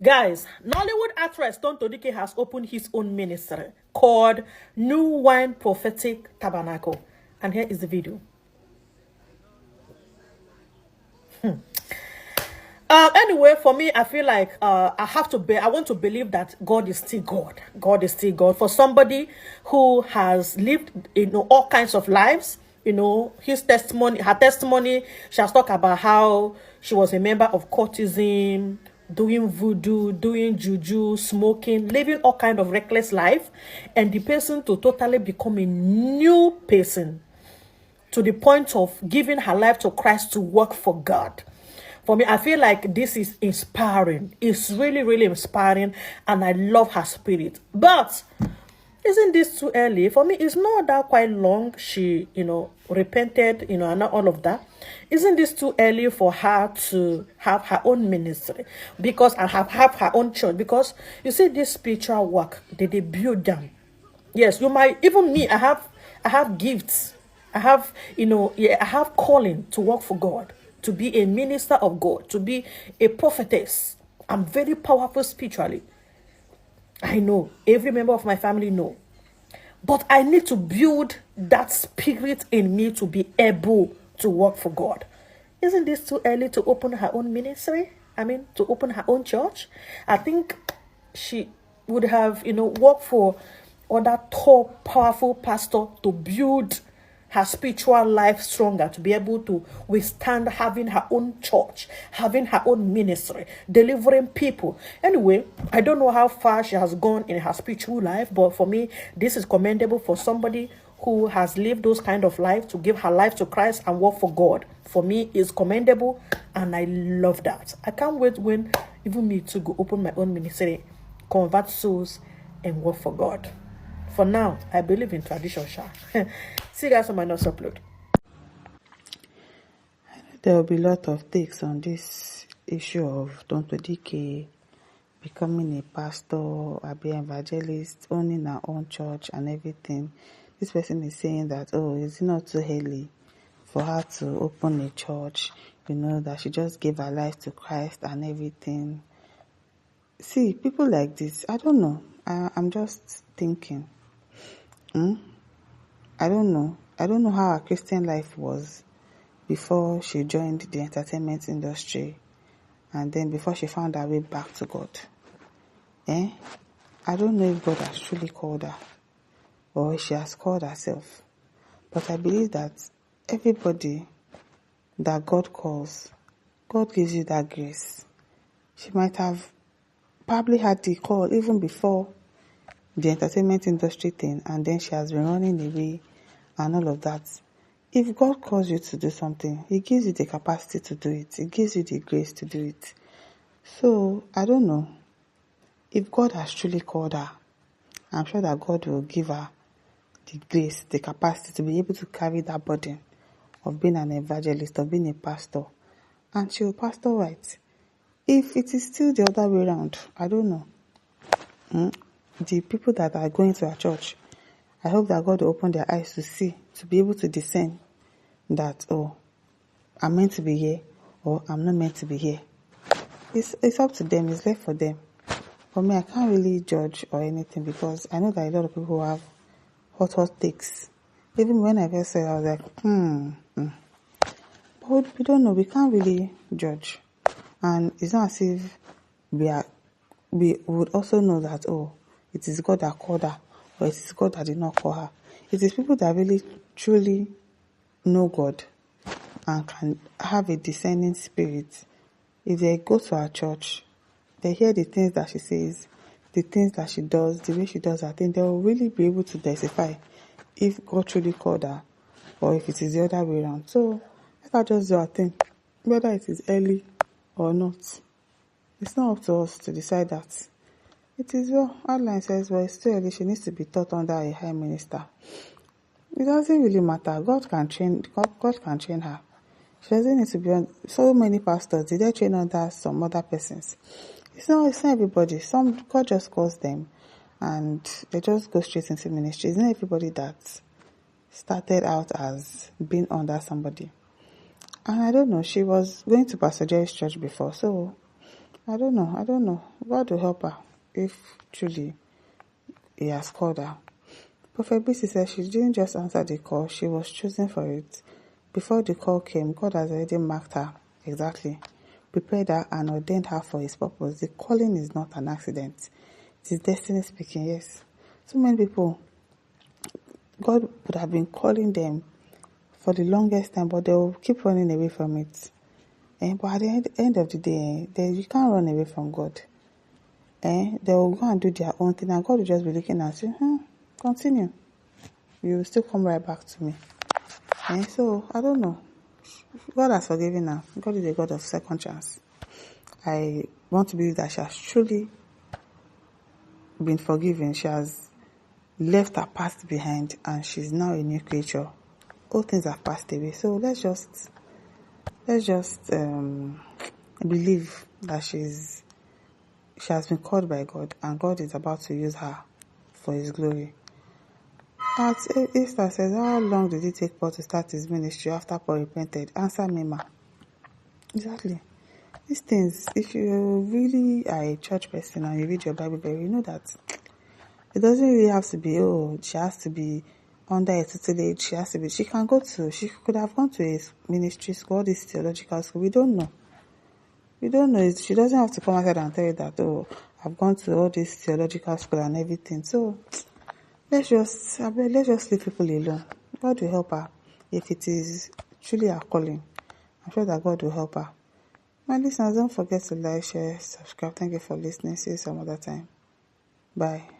Guys, Nollywood actress Tonto Dikeh has opened his own ministry called New Wine Prophetic Tabernacle. And here is the video. Anyway, for me, I feel like I want to believe that God is still God. God is still God. For somebody who has lived, all kinds of lives, her testimony, she has talked about how she was a member of cultism, doing voodoo, doing juju, smoking, living all kind of reckless life, and the person to totally become a new person to the point of giving her life to Christ to work for God. For me, I feel like this is inspiring. It's really, really inspiring, and I love her spirit. But isn't this too early? For me, it's not that quite long. She, repented, and not all of that. Isn't this too early for her to have her own ministry? Because I have her own church. Because you see, this spiritual work, they build them. Yes, you might, even me, I have gifts. I have, I have calling to work for God, to be a minister of God, to be a prophetess. I'm very powerful spiritually. I know. Every member of my family know. But I need to build that spirit in me to be able to work for God. Isn't this too early to open her own ministry? I mean, to open her own church? I think she would have, worked for other top, powerful pastor to build her spiritual life stronger, to be able to withstand having her own church, having her own ministry, delivering people. Anyway, I don't know how far she has gone in her spiritual life, but for me, this is commendable for somebody who has lived those kind of life to give her life to Christ and work for God. For me, is commendable, and I love that. I can't wait when even me to go open my own ministry, convert souls, and work for God. For now, I believe in tradition. See you guys on my next upload. There will be a lot of takes on this issue of Tonto Dikeh becoming a pastor, or be an evangelist, owning our own church and everything. This person is saying that, is it not too early for her to open a church, that she just gave her life to Christ and everything. See, people like this, I don't know. I'm just thinking. I don't know. I don't know how her Christian life was before she joined the entertainment industry, and then before she found her way back to God. I don't know if God has truly called her or if she has called herself. But I believe that everybody that God calls, God gives you that grace. She might have probably had the call even before the entertainment industry thing, and then she has been running away and all of that. If God calls you to do something, He gives you the capacity to do it. He gives you the grace to do it. So, I don't know. If God has truly called her, I'm sure that God will give her the grace, the capacity to be able to carry that burden of being an evangelist, of being a pastor. And she will pastor right. If it is still the other way around, I don't know. The people that are going to our church, I hope that God will open their eyes to see, to be able to discern that, I'm meant to be here or I'm not meant to be here. It's up to them. It's left for them. For me, I can't really judge or anything because I know that a lot of people have hot takes. Even when I first said it, I was like, But we don't know. We can't really judge. And it's not as if we would also know that, it is God that called her or it is God that did not call her. It is people that really, truly know God and can have a discerning spirit. If they go to our church, they hear the things that she says, the things that she does, the way she does her thing, they will really be able to decipher if God truly called her or if it is the other way around. So let her just do her thing, whether it is early or not. It's not up to us to decide that. It is outline says, it's still early, she needs to be taught under a high minister. It doesn't really matter. God can train her. She doesn't need to be on so many pastors. Did they train under some other persons? It's not everybody. Some God just calls them and they just go straight into ministry. It's not everybody that started out as being under somebody. And I don't know, she was going to Pastor Jerry's church before, so I don't know. God will help her if truly He has called her. Prophet Bisi said she didn't just answer the call, she was chosen for it. Before the call came, God has already marked her exactly, prepared her and ordained her for His purpose. The calling is not an accident. It is destiny speaking, yes. So many people, God would have been calling them for the longest time, but they will keep running away from it. But at the end of the day, you can't run away from God. They will go and do their own thing, and God will just be looking at you, continue. You will still come right back to me. So, I don't know. God has forgiven her. God is a God of second chance. I want to believe that she has truly been forgiven. She has left her past behind, and she's now a new creature. All things have passed away. So let's just believe that she has been called by God, and God is about to use her for His glory. At Easter says, how long did it take Paul to start his ministry after Paul repented? Answer me, ma. Exactly. These things, if you really are a church person and you read your Bible very, you know that it doesn't really have to be, she has to be under a tutelage, she could have gone to a ministry school, this theological school. We don't know. She doesn't have to come outside and tell you that, I've gone to all this theological school and everything. So, let's just leave people alone. God will help her if it is truly her calling. I'm sure that God will help her. My listeners, don't forget to like, share, subscribe. Thank you for listening. See you some other time. Bye.